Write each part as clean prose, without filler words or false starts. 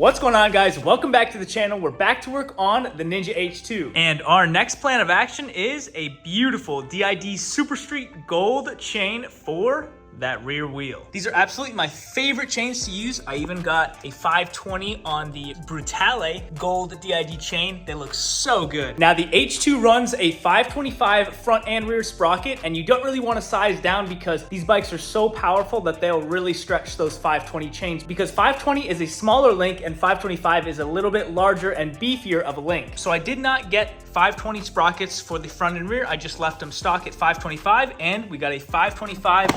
What's going on, guys? Welcome back to the channel. We're back to work on the Ninja H2. And our next plan of action is a beautiful DID Super Street gold chain for that rear wheel. These are absolutely my favorite chains to use. I even got a 520 on the Brutale gold DID chain. They look so good. Now the H2 runs a 525 front and rear sprocket, and you don't really want to size down because these bikes are so powerful that they'll really stretch those 520 chains, because 520 is a smaller link and 525 is a little bit larger and beefier of a link. So I did not get 520 sprockets for the front and rear. I just left them stock at 525, and we got a 525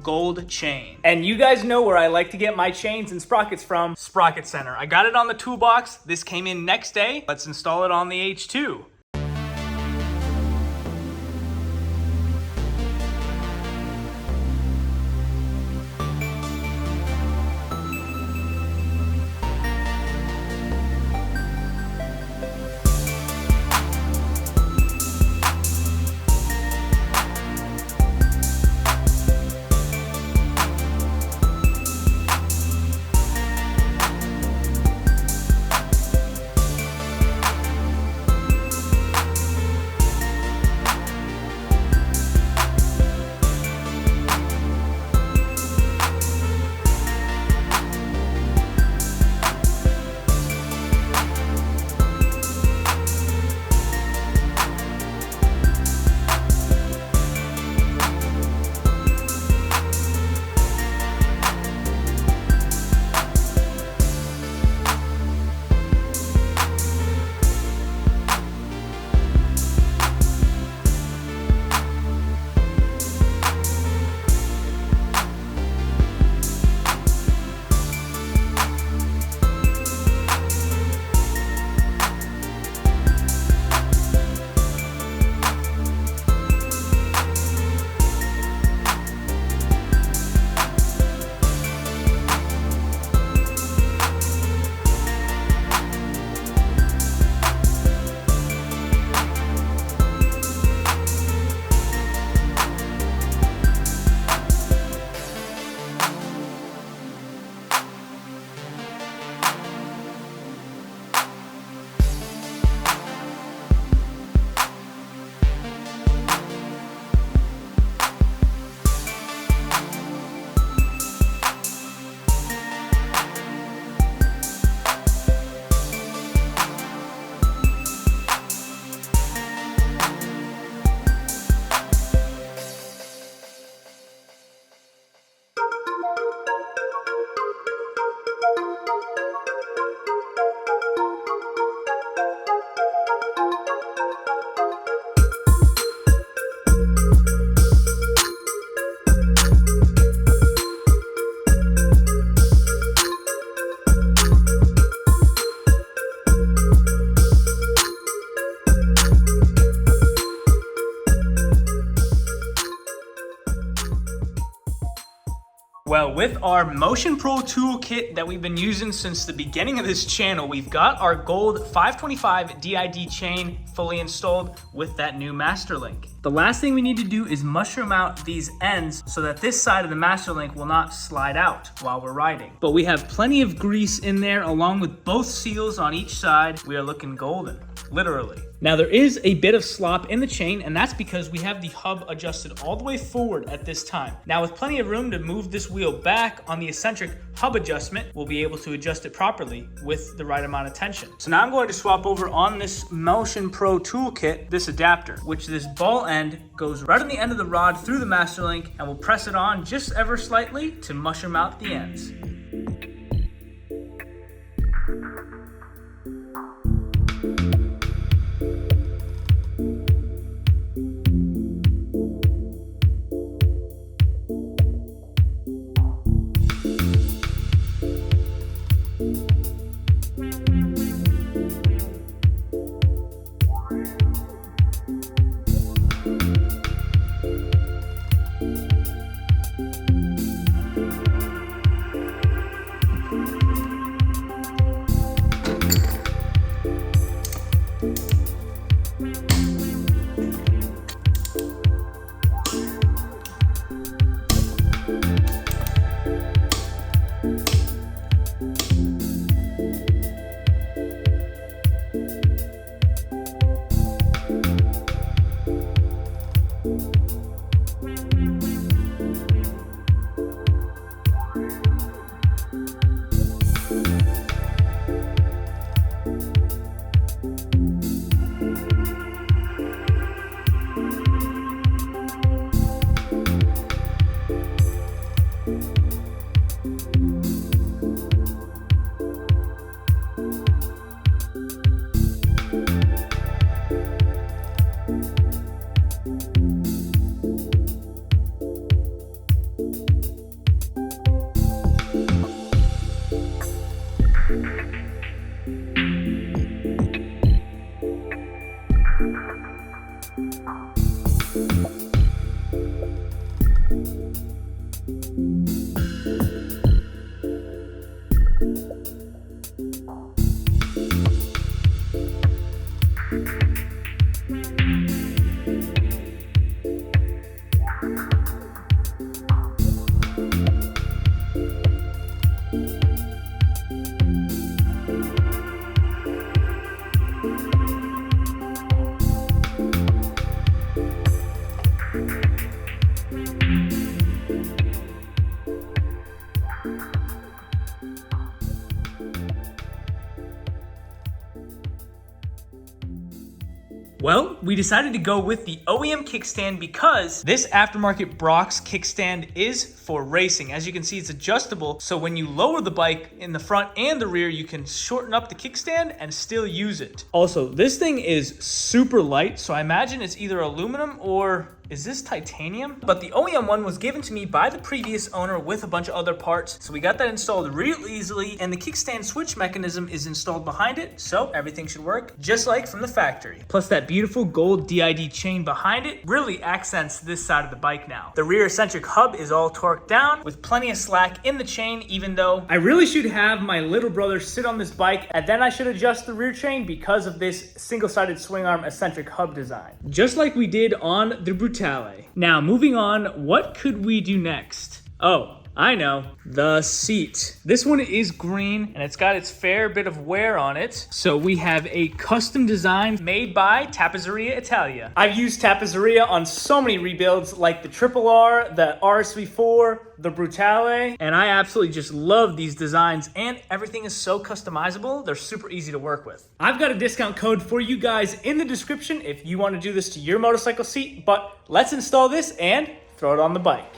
gold chain. And you guys know where I like to get my chains and sprockets from. Sprocket Center. I got it on the toolbox. This came in next day. Let's install it on the H2. Well, with our Motion Pro toolkit that we've been using since the beginning of this channel, we've got our gold 525 DID chain fully installed with that new master link. The last thing we need to do is mushroom out these ends so that this side of the master link will not slide out while we're riding. But we have plenty of grease in there along with both seals on each side. We are looking golden, literally. Now there is a bit of slop in the chain, and that's because we have the hub adjusted all the way forward at this time. Now with plenty of room to move this wheel back on the eccentric hub adjustment, we'll be able to adjust it properly with the right amount of tension. So now I'm going to swap over on this Motion Pro toolkit, this adapter, which this ball end goes right on the end of the rod through the master link, and we'll press it on just ever slightly to mushroom out the ends. Well, we decided to go with the OEM kickstand because this aftermarket Brox kickstand is for racing. As you can see, it's adjustable, so when you lower the bike in the front and the rear, you can shorten up the kickstand and still use it. Also, this thing is super light, so I imagine it's either aluminum or is this titanium? But the OEM one was given to me by the previous owner with a bunch of other parts, so we got that installed real easily, and the kickstand switch mechanism is installed behind it, so everything should work just like from the factory. Plus that beautiful gold DID chain behind it really accents this side of the bike now. The rear eccentric hub is all torqued down with plenty of slack in the chain, even though I really should have my little brother sit on this bike and then I should adjust the rear chain because of this single-sided swing arm eccentric hub design. Just like we did on the Brutale. Now, moving on, what could we do next? Oh, I know, the seat. This one is green and it's got its fair bit of wear on it. So we have a custom design made by Tappezzeria I've used Tappezzeria on so many rebuilds like the Triple R, the RSV4, the Brutale, and I absolutely just love these designs, and everything is so customizable. They're super easy to work with. I've got a discount code for you guys in the description if you want to do this to your motorcycle seat, but let's install this and throw it on the bike.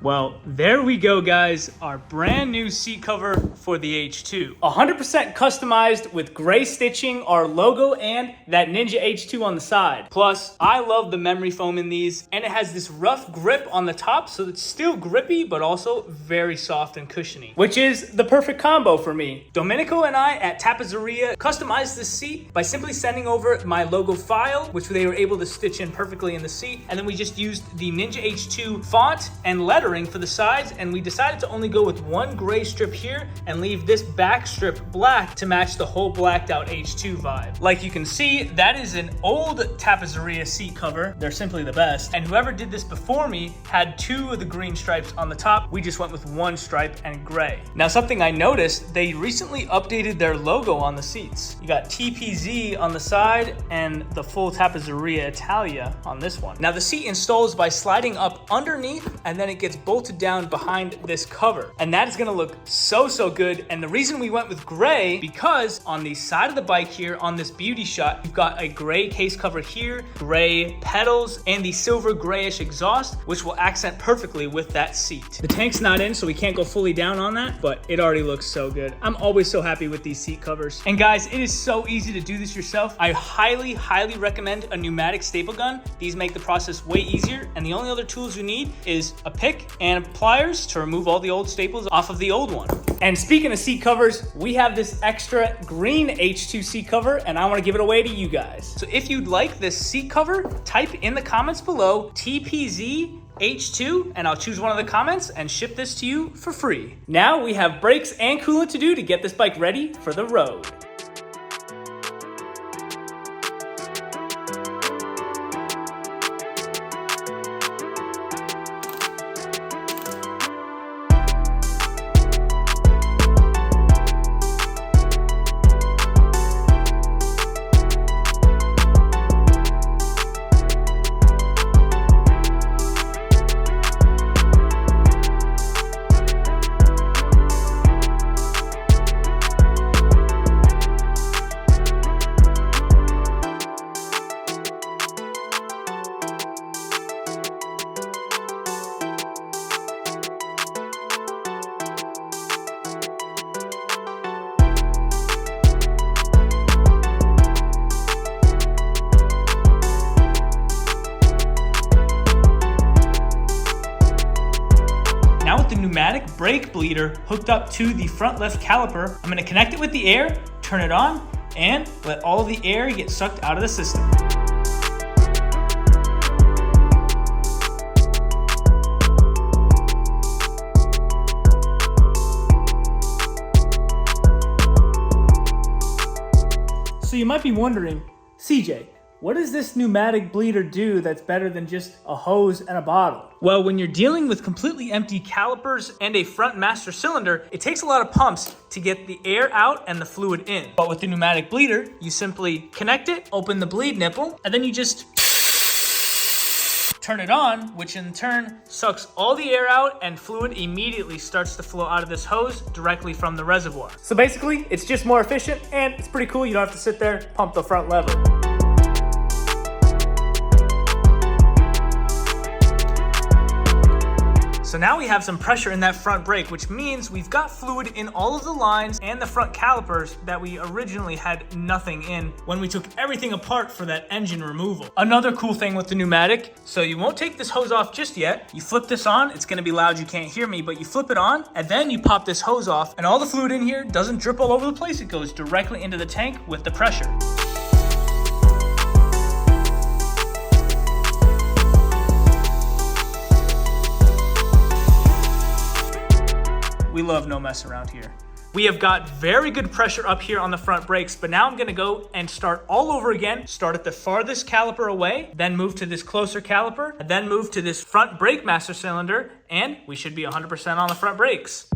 Well, there we go, guys. Our brand new seat cover for the H2. 100% customized with gray stitching, our logo, and that Ninja H2 on the side. Plus, I love the memory foam in these, and it has this rough grip on the top, so it's still grippy, but also very soft and cushiony, which is the perfect combo for me. Domenico and I at Tappezzeria customized this seat by simply sending over my logo file, which they were able to stitch in perfectly in the seat, and then we just used the Ninja H2 font and lettering for the sides, and we decided to only go with one gray strip here and leave this back strip black to match the whole blacked out H2 vibe. Like you can see, that is an old Tappezzeria seat cover. They're simply the best. And whoever did this before me had two of the green stripes on the top. We just went with one stripe and gray. Now, something I noticed, they recently updated their logo on the seats. You got TPZ on the side and the full Tappezzeria Italia on this one. Now, the seat installs by sliding up underneath, and then it gets bolted down behind this cover, and that is going to look so good. And the reason we went with gray, because on the side of the bike here on this beauty shot, you've got a gray case cover here, gray pedals, and the silver grayish exhaust, which will accent perfectly with that seat. The tank's not in, so we can't go fully down on that, but it already looks so good. I'm always so happy with these seat covers. And guys, it is so easy to do this yourself. I highly recommend a pneumatic staple gun. These make the process way easier, and the only other tools you need is a pick and pliers to remove all the old staples off of the old one. And speaking of seat covers, we have this extra green H2 seat cover, and I want to give it away to you guys. So if you'd like this seat cover, type in the comments below TPZ H2, and I'll choose one of the comments and ship this to you for free. Now we have brakes and coolant to do to get this bike ready for the road. Pneumatic brake bleeder hooked up to the front left caliper, I'm going to connect it with the air, turn it on, and let all the air get sucked out of the system. So you might be wondering, CJ, what does this pneumatic bleeder do that's better than just a hose and a bottle? Well, when you're dealing with completely empty calipers and a front master cylinder, it takes a lot of pumps to get the air out and the fluid in. But with the pneumatic bleeder, you simply connect it, open the bleed nipple, and then you just turn it on, which in turn sucks all the air out, and fluid immediately starts to flow out of this hose directly from the reservoir. So basically, it's just more efficient, and it's pretty cool. You don't have to sit there, pump the front lever. So now we have some pressure in that front brake, which means we've got fluid in all of the lines and the front calipers that we originally had nothing in when we took everything apart for that engine removal. Another cool thing with the pneumatic, so you won't take this hose off just yet. You flip this on, it's gonna be loud, you can't hear me, but you flip it on and then you pop this hose off, and all the fluid in here doesn't drip all over the place. It goes directly into the tank with the pressure. We love no mess around here. We have got very good pressure up here on the front brakes, but now I'm gonna go and start all over again. Start at the farthest caliper away, then move to this closer caliper, and then move to this front brake master cylinder, and we should be 100% on the front brakes.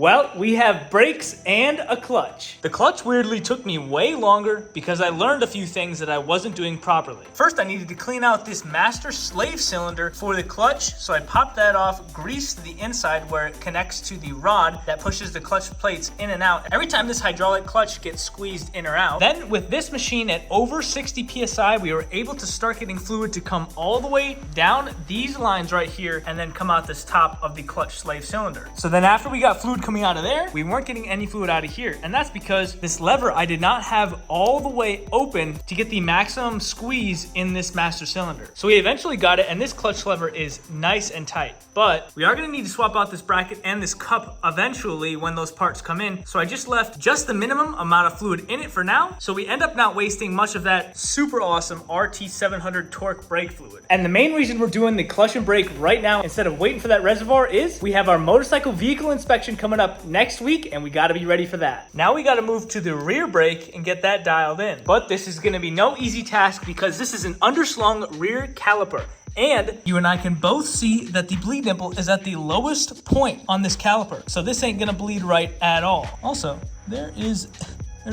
Well, we have brakes and a clutch. The clutch weirdly took me way longer because I learned a few things that I wasn't doing properly. First, I needed to clean out this master slave cylinder for the clutch, so I popped that off, greased the inside where it connects to the rod that pushes the clutch plates in and out every time this hydraulic clutch gets squeezed in or out. Then with this machine at over 60 PSI, we were able to start getting fluid to come all the way down these lines right here and then come out this top of the clutch slave cylinder. So then after we got fluid coming out of there, we weren't getting any fluid out of here. And that's because this lever I did not have all the way open to get the maximum squeeze in this master cylinder. So we eventually got it, and this clutch lever is nice and tight. But we are gonna need to swap out this bracket and this cup eventually when those parts come in. So I just left just the minimum amount of fluid in it for now. So we end up not wasting much of that super awesome RT700 torque brake fluid. And the main reason we're doing the clutch and brake right now instead of waiting for that reservoir is we have our motorcycle vehicle inspection coming up next week, and we gotta be ready for that. Now we gotta move to the rear brake and get that dialed in. But this is gonna be no easy task because this is an underslung rear caliper. And you and I can both see that the bleed nipple is at the lowest point on this caliper. So this ain't gonna bleed right at all. Also, there's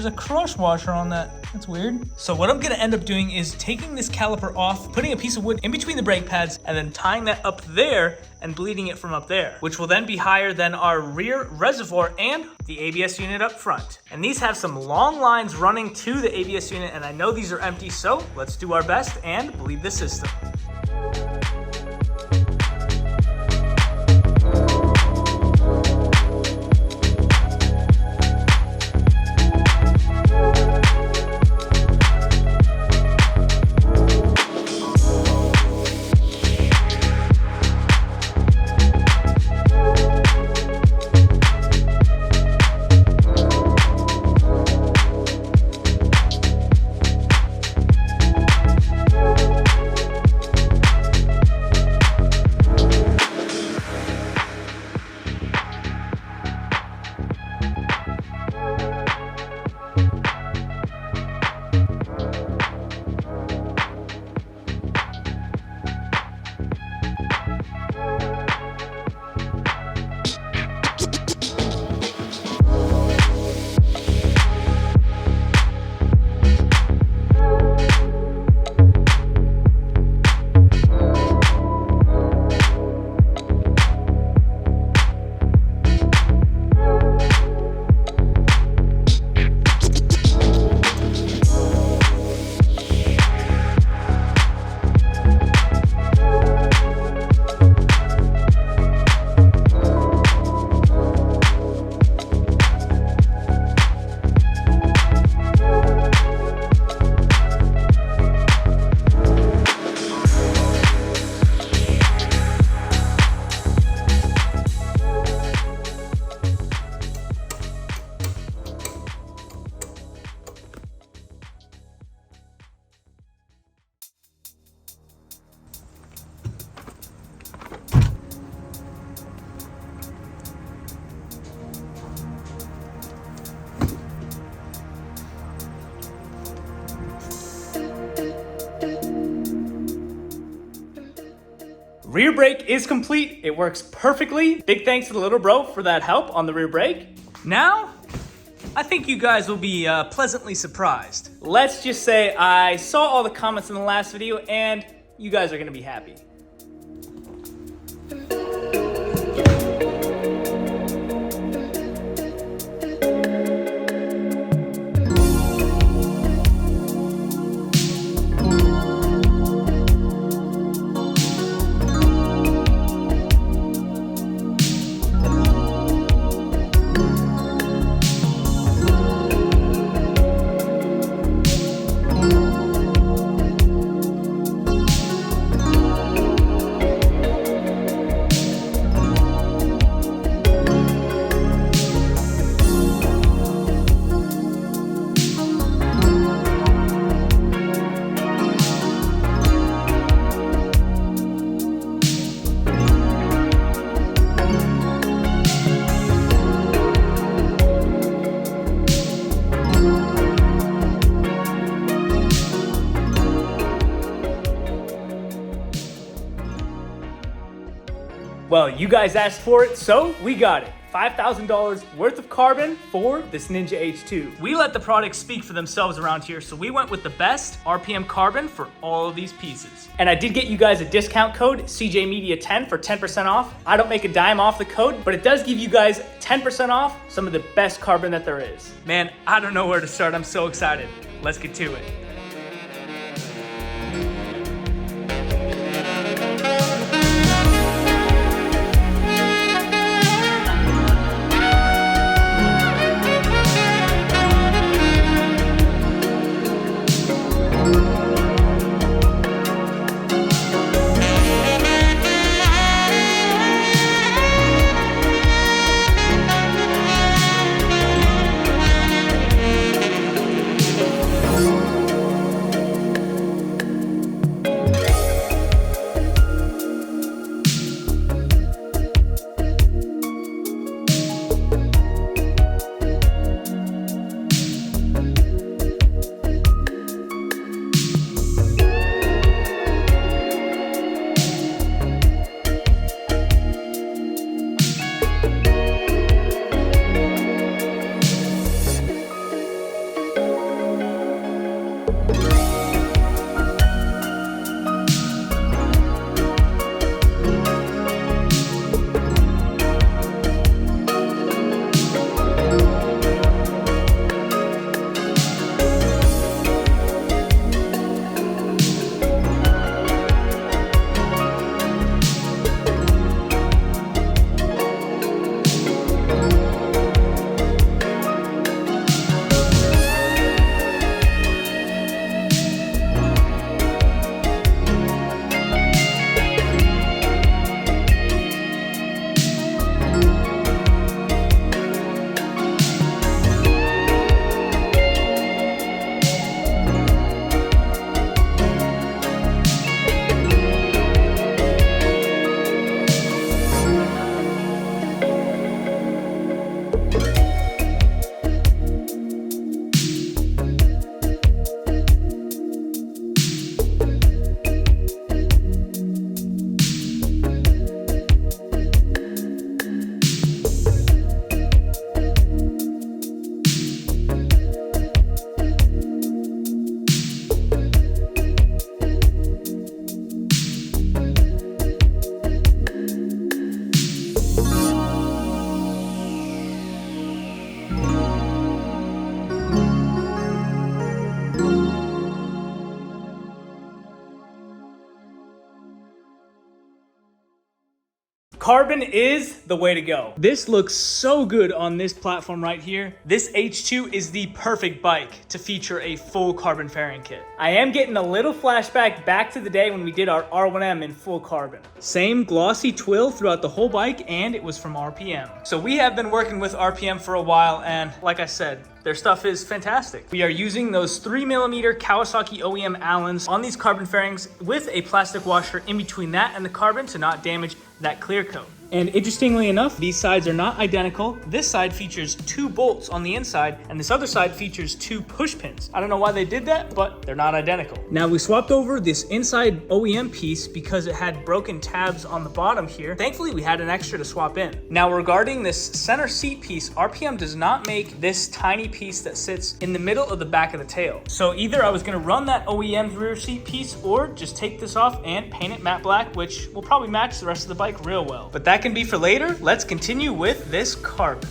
a crush washer on that. That's weird. So what I'm gonna end up doing is taking this caliper off, putting a piece of wood in between the brake pads, and then tying that up there and bleeding it from up there, which will then be higher than our rear reservoir and the ABS unit up front. And these have some long lines running to the ABS unit, and I know these are empty, so let's do our best and bleed the system. Rear brake is complete. It works perfectly. Big thanks to the little bro for that help on the rear brake. Now, I think you guys will be pleasantly surprised. Let's just say I saw all the comments in the last video and you guys are gonna be happy. Well, you guys asked for it, so we got it. $5,000 worth of carbon for this Ninja H2. We let the products speak for themselves around here, so we went with the best RPM carbon for all of these pieces. And I did get you guys a discount code, CJMedia10, for 10% off. I don't make a dime off the code, but it does give you guys 10% off some of the best carbon that there is. Man, I don't know where to start. I'm so excited. Let's get to it. Carbon is the way to go. This looks so good on this platform right here. This H2 is the perfect bike to feature a full carbon fairing kit. I am getting a little flashback back to the day when we did our R1M in full carbon. Same glossy twill throughout the whole bike, and it was from RPM. So we have been working with RPM for a while, and like I said, their stuff is fantastic. We are using those 3mm Kawasaki OEM Allens on these carbon fairings with a plastic washer in between that and the carbon to not damage that clear coat. And interestingly enough, these sides are not identical. This side features 2 bolts on the inside, and this other side features 2 push pins. I don't know why they did that, but they're not identical. Now we swapped over this inside OEM piece because it had broken tabs on the bottom here. Thankfully, we had an extra to swap in. Now regarding this center seat piece, RPM does not make this tiny piece that sits in the middle of the back of the tail. So either I was gonna run that OEM rear seat piece or just take this off and paint it matte black, which will probably match the rest of the bike real well. But that can be for later. Let's continue with this carbon.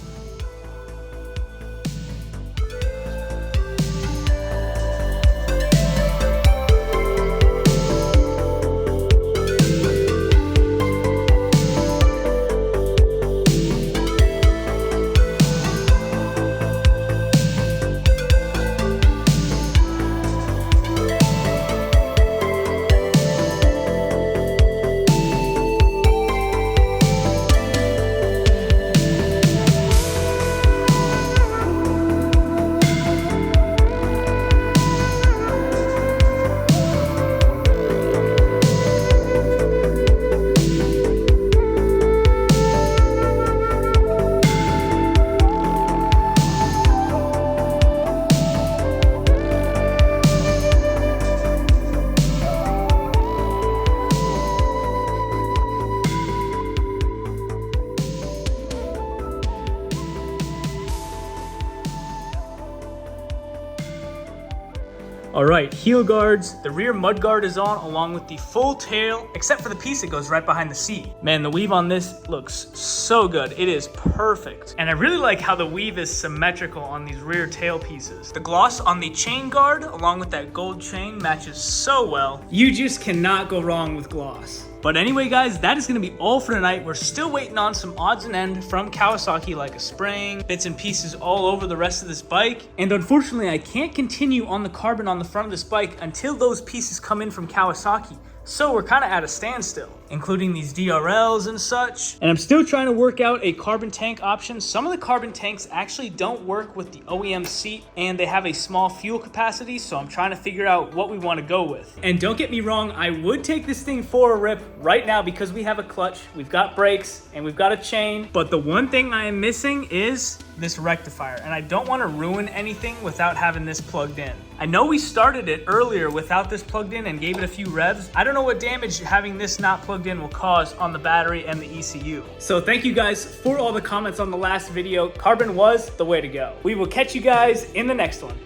All right, heel guards. The rear mud guard is on along with the full tail, except for the piece that goes right behind the seat. Man, the weave on this looks so good. It is perfect. And I really like how the weave is symmetrical on these rear tail pieces. The gloss on the chain guard along with that gold chain matches so well. You just cannot go wrong with gloss. But anyway, guys, that is going to be all for tonight. We're still waiting on some odds and ends from Kawasaki, like a spring, bits and pieces all over the rest of this bike. And unfortunately, I can't continue on the carbon on the front of this bike until those pieces come in from Kawasaki. So we're kind of at a standstill, including these DRLs and such. And I'm still trying to work out a carbon tank option. Some of the carbon tanks actually don't work with the OEM seat and they have a small fuel capacity. So I'm trying to figure out what we want to go with. And don't get me wrong, I would take this thing for a rip right now because we have a clutch, we've got brakes, and we've got a chain. But the one thing I am missing is this rectifier. And I don't want to ruin anything without having this plugged in. I know we started it earlier without this plugged in and gave it a few revs. I don't know what damage having this not plugged in will cause on the battery and the ECU. So thank you guys for all the comments on the last video. Carbon was the way to go. We will catch you guys in the next one.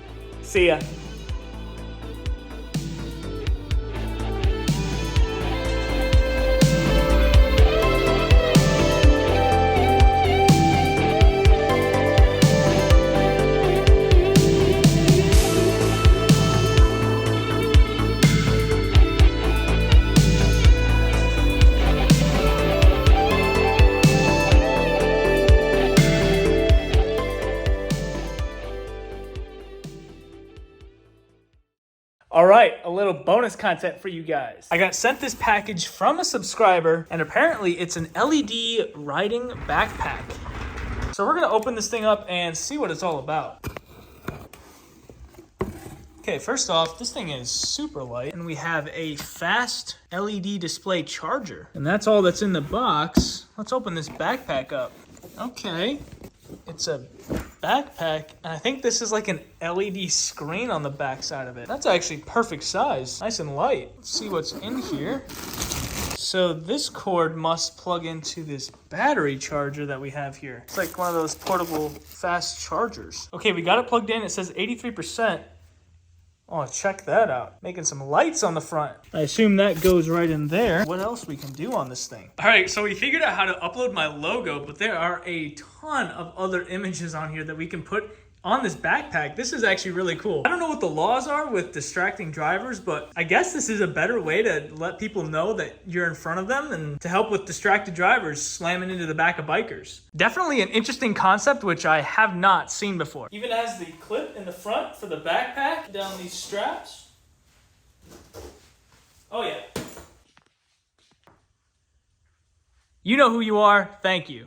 See ya. All right, a little bonus content for you guys. I got sent this package from a subscriber, and apparently it's an LED riding backpack. So we're gonna open this thing up and see what it's all about. Okay, first off, this thing is super light, and we have a fast LED display charger. And that's all that's in the box. Let's open this backpack up. Okay, it's a backpack, and I think this is like an LED screen on the back side of it. That's actually perfect size, nice and light. Let's see what's in here. So this cord must plug into this battery charger that we have here. It's like one of those portable fast chargers. Okay, we got it plugged in. It says 83%. Oh, check that out. Making some lights on the front. I assume that goes right in there. What else we can do on this thing? All right, so we figured out how to upload my logo, but there are a ton of other images on here that we can put on this backpack. This is actually really cool. I don't know what the laws are with distracting drivers, but I guess this is a better way to let people know that you're in front of them and to help with distracted drivers slamming into the back of bikers. Definitely an interesting concept, which I have not seen before. Even has the clip in the front for the backpack down these straps. Oh yeah. You know who you are. Thank you.